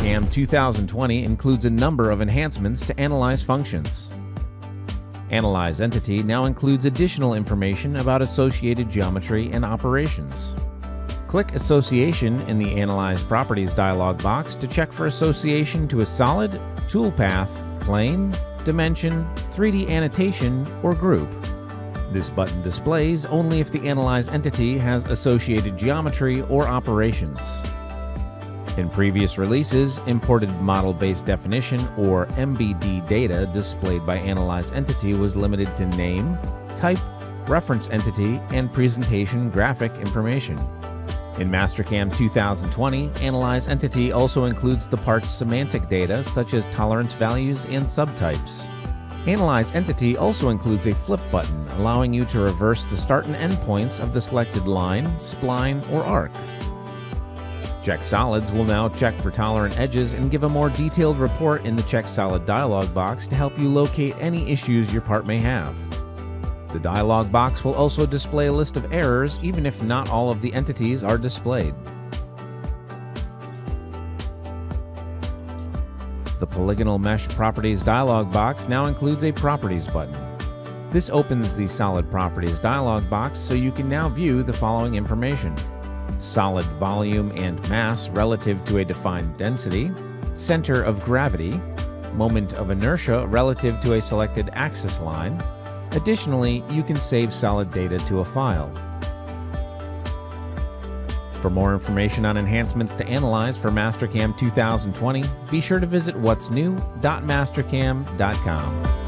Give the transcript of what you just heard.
Mastercam 2020 includes a number of enhancements to Analyze functions. Analyze Entity now includes additional information about associated geometry and operations. Click Association in the Analyze Properties dialog box to check for association to a solid, toolpath, plane, dimension, 3D annotation, or group. This button displays only if the Analyze entity has associated geometry or operations. In previous releases, imported model-based definition or MBD data displayed by Analyze entity was limited to name, type, reference entity, and presentation graphic information. In Mastercam 2020, Analyze entity also includes the part's semantic data such as tolerance values and subtypes. Analyze Entity also includes a flip button, allowing you to reverse the start and end points of the selected line, spline, or arc. Check Solids will now check for tolerant edges and give a more detailed report in the Check Solid dialog box to help you locate any issues your part may have. The dialog box will also display a list of errors even if not all of the entities are displayed. The Polygonal Mesh Properties dialog box now includes a Properties button. This opens the Solid Properties dialog box so you can now view the following information: solid volume and mass relative to a defined density, center of gravity, moment of inertia relative to a selected axis line. Additionally, you can save solid data to a file. For more information on enhancements to Analyze for Mastercam 2020, be sure to visit whatsnew.mastercam.com.